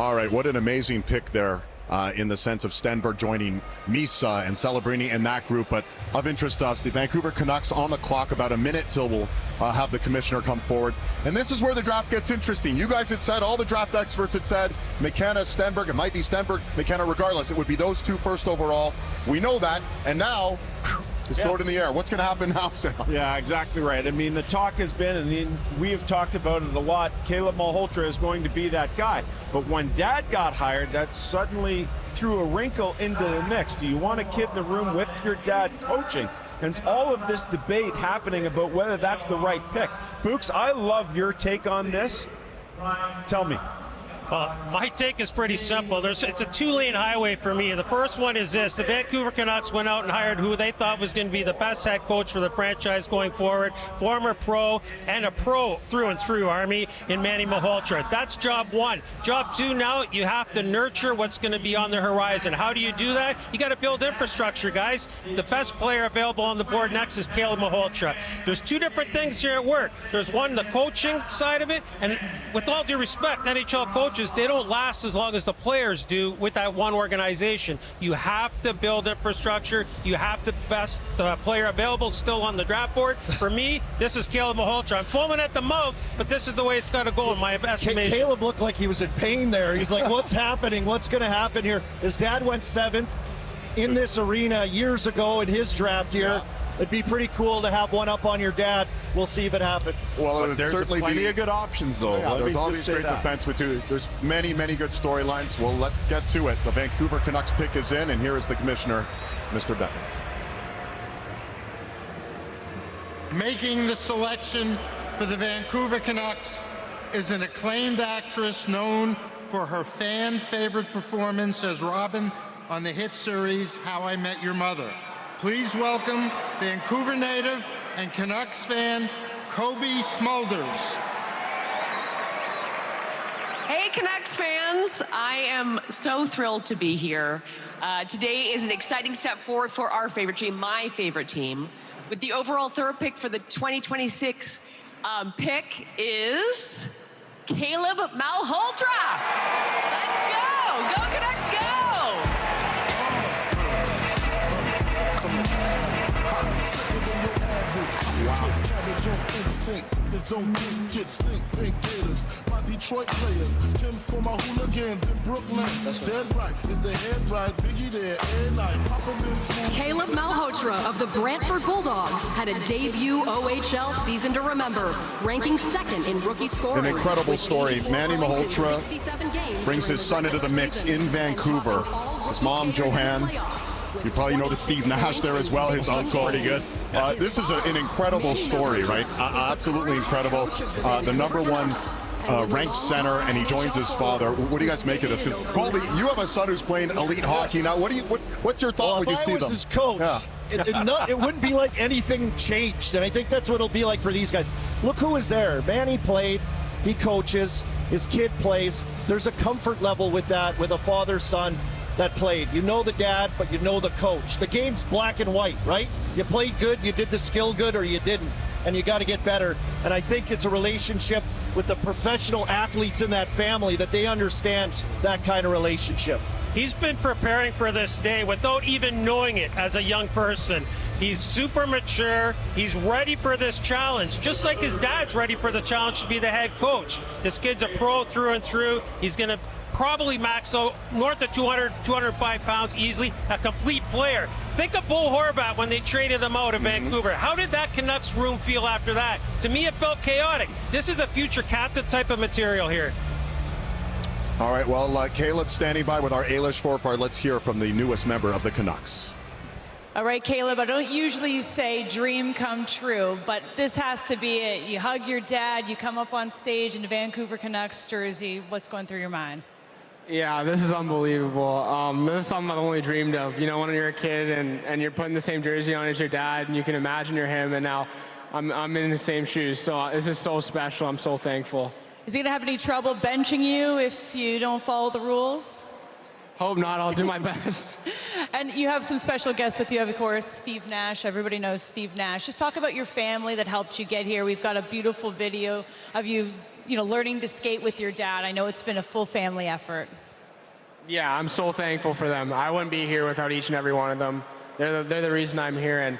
All right, what an amazing pick there in the sense of Stenberg joining Misa and Celebrini in that group. But of interest to us, the Vancouver Canucks on the clock, about a minute till we'll have the commissioner come forward. And this is where the draft gets interesting. You guys had said, all the draft experts had said, McKenna, Stenberg, it might be Stenberg, McKenna, regardless, it would be those two first overall. We know that, and now it's thrown in the air. What's going to happen now, Sam? Yeah, exactly right. I mean, the talk has been, and we have talked about it a lot, Caleb Malhotra is going to be that guy. But when Dad got hired, that suddenly threw a wrinkle into the mix. Do you want a kid in the room with your dad coaching? And it's all of this debate happening about whether that's the right pick. Books, I love your take on this. Tell me. Well, my take is pretty simple. It's a two-lane highway for me. The first one is this. The Vancouver Canucks went out and hired who they thought was going to be the best head coach for the franchise going forward, former pro and a pro through and through, Army, in Manny Malhotra. That's job one. Job two, now you have to nurture what's going to be on the horizon. How do you do that? You got to build infrastructure, guys. The best player available on the board next is Caleb Malhotra. There's two different things here at work. There's one, the coaching side of it, and with all due respect, NHL coaches, they don't last as long as the players do with that one organization. You have to build infrastructure. You have the best player available still on the draft board. For me, this is Caleb Malhotra. I'm foaming at the mouth, but this is the way it's got to go in my estimation. Caleb looked like he was in pain there. He's like, what's happening? What's going to happen here? His dad went 7th in this arena years ago in his draft year. It'd be pretty cool to have one up on your dad. We'll see if it happens. Well, there's certainly plenty of good options, though. Yeah, there's all these great defense with two. There's many, many good storylines. Well, let's get to it. The Vancouver Canucks pick is in, and here is the commissioner, Mr. Bettman. Making the selection for the Vancouver Canucks is an acclaimed actress known for her fan-favorite performance as Robin on the hit series How I Met Your Mother. Please welcome Vancouver native and Canucks fan, Kobe Smulders. Hey, Canucks fans. I am so thrilled to be here. Today is an exciting step forward for our favorite team, my favorite team. With the overall third pick for the 2026 pick is Caleb Malhotra. Let's go. Go, Canucks, go. Don't think kids think pink gators. My Detroit players, Tim's for my hooligans in Brooklyn. That's dead right. If the head right, Biggie there, and night. Caleb Malhotra of the Brantford Bulldogs had a debut OHL season to remember, ranking 2nd in rookie scoring. An incredible story. Manny Malhotra brings his son into the mix in Vancouver. His mom, Joanne. You probably know the Steve Nash there as well, his uncle. Pretty good. This is an incredible story, right? Absolutely incredible. The #1 ranked center, and he joins his father. What do you guys make of this? Because Colby, you have a son who's playing elite hockey now. What's your thought when you see them? If I was his coach, it wouldn't be like anything changed, and I think that's what it'll be like for these guys. Look who is there. Manny played. He coaches. His kid plays. There's a comfort level with that, with a father-son that played. You know the dad, but you know the coach. The game's black and white, right? You played good, you did the skill good, or you didn't, and you got to get better. And I think it's a relationship with the professional athletes in that family that they understand that kind of relationship. He's been preparing for this day without even knowing it as a young person. He's super mature. He's ready for this challenge, just like his dad's ready for the challenge to be the head coach. This kid's a pro through and through. He's going to probably max out north of 200, 205 pounds easily, a complete player. Think of Bo Horvat when they traded him out of Vancouver. How did that Canucks room feel after that? To me, it felt chaotic. This is a future captain type of material here. All right, well, Caleb standing by with our A-list forward. Let's hear from the newest member of the Canucks. All right, Caleb, I don't usually say dream come true, but this has to be it. You hug your dad, you come up on stage in the Vancouver Canucks jersey. What's going through your mind? Yeah, this is unbelievable. This is something I've only dreamed of. You know, when you're a kid and you're putting the same jersey on as your dad, and you can imagine you're him, and now I'm in the same shoes. So this is so special. I'm so thankful. Is he going to have any trouble benching you if you don't follow the rules? Hope not. I'll do my best. And you have some special guests with you, of course, Steve Nash. Everybody knows Steve Nash. Just talk about your family that helped you get here. We've got a beautiful video of you learning to skate with your dad. I know it's been a full family effort. Yeah, I'm so thankful for them. I wouldn't be here without each and every one of them. They're the reason I'm here,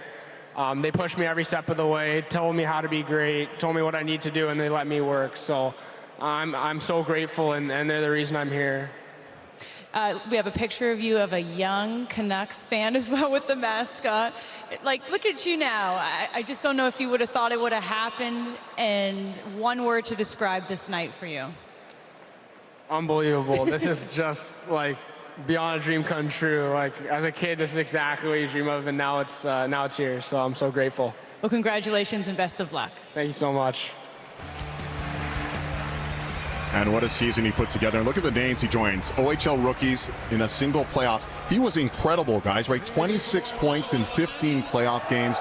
and they pushed me every step of the way, told me how to be great, told me what I need to do, and they let me work. So I'm so grateful, and they're the reason I'm here. We have a picture of you of a young Canucks fan as well with the mascot. Like, look at you now. I just don't know if you would have thought it would have happened, and one word to describe this night for you. Unbelievable. This is just like beyond a dream come true. Like, as a kid, this is exactly what you dream of, and now it's here. So I'm so grateful. Well, congratulations and best of luck. Thank you so much. And what a season he put together. And look at the names he joins. OHL rookies in a single playoffs. He was incredible, guys, right? 26 points in 15 playoff games.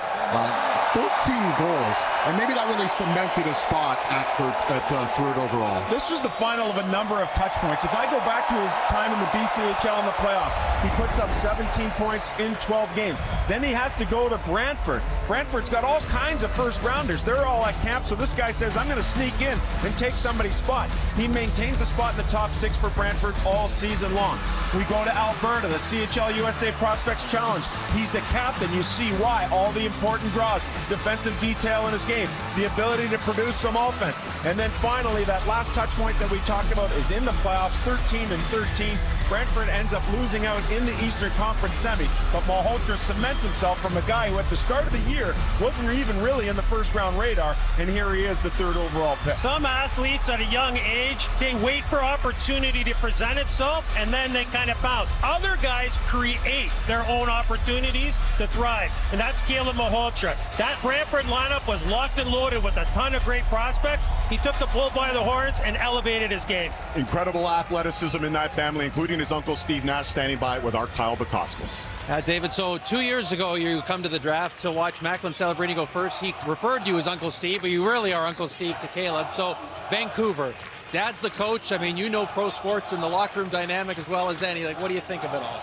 13 goals, and maybe that really cemented his spot at third overall. This was the final of a number of touch points. If I go back to his time in the BCHL in the playoffs, he puts up 17 points in 12 games. Then he has to go to Brantford. Brantford's got all kinds of first rounders. They're all at camp, so this guy says, I'm going to sneak in and take somebody's spot. He maintains a spot in the top 6 for Brantford all season long. We go to Alberta, the CHL USA Prospects Challenge. He's the captain. You see why. All the important draws. Defensive detail in his game, the ability to produce some offense. And then finally, that last touch point that we talked about is in the playoffs, 13-13. Brantford ends up losing out in the Eastern Conference semi, but Malhotra cements himself from a guy who at the start of the year wasn't even really in the first round radar, and here he is, the 3rd overall pick. Some athletes at a young age, they wait for opportunity to present itself, and then they kind of bounce. Other guys create their own opportunities to thrive, and that's Caleb Malhotra. That Brantford lineup was locked and loaded with a ton of great prospects. He took the bull by the horns and elevated his game. Incredible athleticism in that family, including his uncle Steve Nash standing by with our Kyle Bukowskis. David, so 2 years ago you come to the draft to watch Macklin Celebrini go first. He referred to you as Uncle Steve, but you really are Uncle Steve to Caleb. So Vancouver, Dad's the coach. I mean, you know pro sports and the locker room dynamic as well as any. Like, what do you think of it all?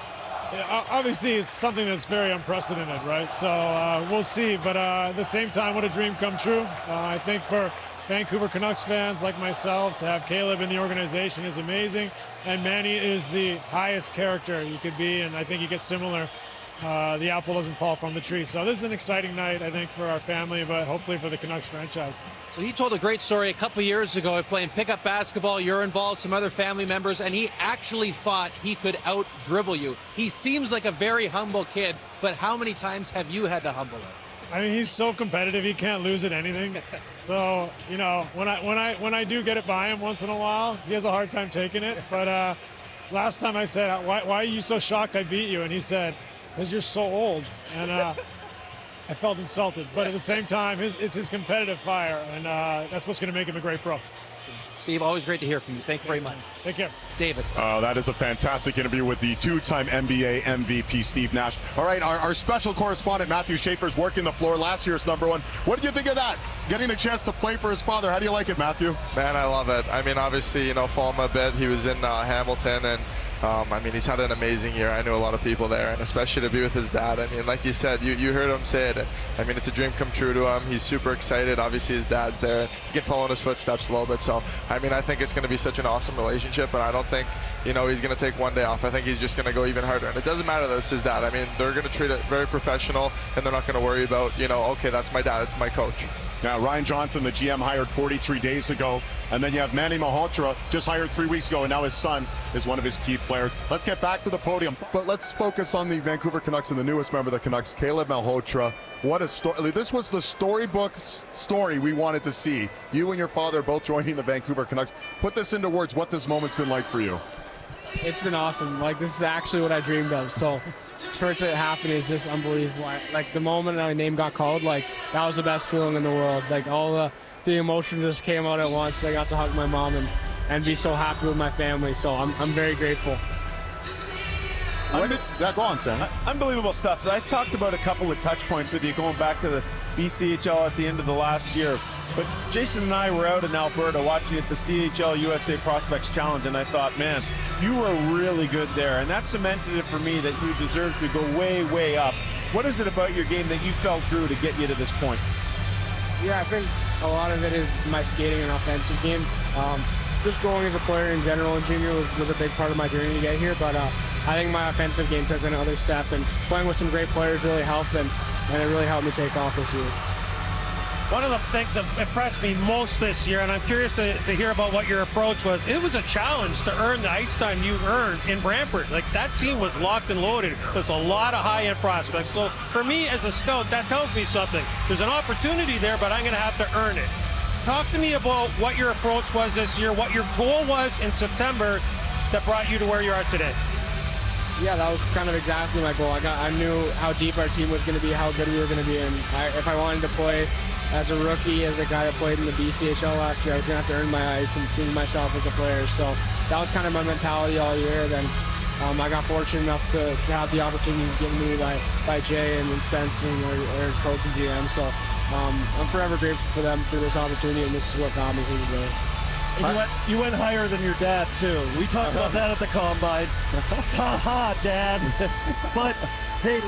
Yeah, obviously, it's something that's very unprecedented, right? So we'll see. But at the same time, what a dream come true. I think for Vancouver Canucks fans like myself, to have Caleb in the organization is amazing. And Manny is the highest character you could be, and I think you get similar. The apple doesn't fall from the tree. So this is an exciting night, I think, for our family, but hopefully for the Canucks franchise. So he told a great story a couple years ago playing pickup basketball. You're involved, some other family members, and he actually thought he could out-dribble you. He seems like a very humble kid, but how many times have you had to humble him? I mean, he's so competitive, he can't lose at anything. So, you know, when I do get it by him once in a while, he has a hard time taking it. But last time I said, why are you so shocked I beat you? And he said, because you're so old. And I felt insulted. But at the same time, it's his competitive fire, and that's what's going to make him a great pro. Steve, always great to hear from you. Thank you very much. Take care. David. That is a fantastic interview with the 2-time NBA MVP, Steve Nash. All right, our special correspondent, Matthew Schaefer, is working the floor, last year's #1. What did you think of that? Getting a chance to play for his father. How do you like it, Matthew? Man, I love it. I mean, obviously, you know, follow him a bit. He was in Hamilton, and I mean, he's had an amazing year. I know a lot of people there, and especially to be with his dad. I mean, like you said, you heard him say it. I mean, it's a dream come true to him. He's super excited. Obviously, his dad's there. He can follow in his footsteps a little bit. So, I mean, I think it's going to be such an awesome relationship, and I don't think, you know, he's going to take one day off. I think he's just going to go even harder. And it doesn't matter that it's his dad. I mean, they're going to treat it very professional, and they're not going to worry about, you know, okay, that's my dad, it's my coach. Now, Ryan Johnson, the GM, hired 43 days ago. And then you have Manny Malhotra, just hired 3 weeks ago, and now his son is one of his key players. Let's get back to the podium, but let's focus on the Vancouver Canucks and the newest member of the Canucks, Caleb Malhotra. What a story. This was the storybook story we wanted to see. You and your father both joining the Vancouver Canucks. Put this into words, what this moment's been like for you. It's been awesome. Like, this is actually what I dreamed of. So for it to happen is just unbelievable. Like, the moment my name got called, like, that was the best feeling in the world. Like, all the emotions just came out at once. I got to hug my mom and be so happy with my family. So I'm very grateful. Go on, Sam. Unbelievable stuff. So I talked about a couple of touch points with you going back to the BCHL at the end of the last year. But Jason and I were out in Alberta watching at the CHL USA Prospects Challenge, and I thought, man, you were really good there. And that cemented it for me that you deserve to go way, way up. What is it about your game that you felt grew to get you to this point? Yeah, I think a lot of it is my skating and offensive game. Just growing as a player in general in junior was a big part of my journey to get here, but I think my offensive game took another step, and playing with some great players really helped, and it really helped me take off this year. One of the things that impressed me most this year, and I'm curious to hear about what your approach was, it was a challenge to earn the ice time you earned in Brantford. Like, that team was locked and loaded. There's a lot of high-end prospects. So for me as a scout, that tells me something. There's an opportunity there, but I'm going to have to earn it. Talk to me about what your approach was this year, what your goal was in September that brought you to where you are today. Yeah, that was kind of exactly my goal. I knew how deep our team was going to be, how good we were going to be, and if I wanted to play as a rookie, as a guy that played in the BCHL last year, I was going to have to earn my ice and prove myself as a player. So that was kind of my mentality all year. Then I got fortunate enough to have the opportunity given to me by Jay and Spence and our coach and GM. So I'm forever grateful for them for this opportunity, and this is what got me here today. You went higher than your dad, too. We talked about that at the Combine. Ha ha, Dad. But, hey,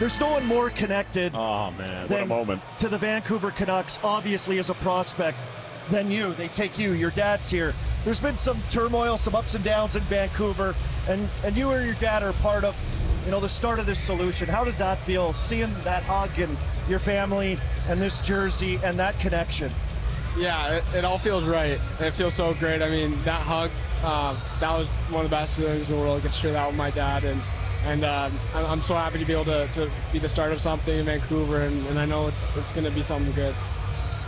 there's no one more connected what a moment. to the Vancouver Canucks, obviously, as a prospect, than you. They take you. Your dad's here. There's been some turmoil, some ups and downs in Vancouver, and you and your dad are part of, the start of this solution. How does that feel, seeing that hug and your family and this jersey and that connection? Yeah, it all feels right. It feels so great. I mean, that hug, that was one of the best feelings in the world. I get to share that with my dad, and I'm so happy to be able to be the start of something in Vancouver, and I know it's going to be something good.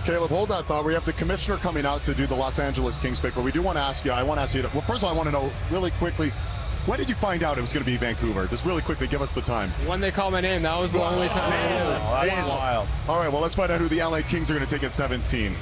Caleb, hold that thought. We have the commissioner coming out to do the Los Angeles Kings pick, but we do want to ask you, well, first of all, I want to know really quickly, when did you find out it was going to be Vancouver? Just really quickly, give us the time. When they called my name, that was the only time I knew. That's wild. All right, well, let's find out who the LA Kings are going to take at 17.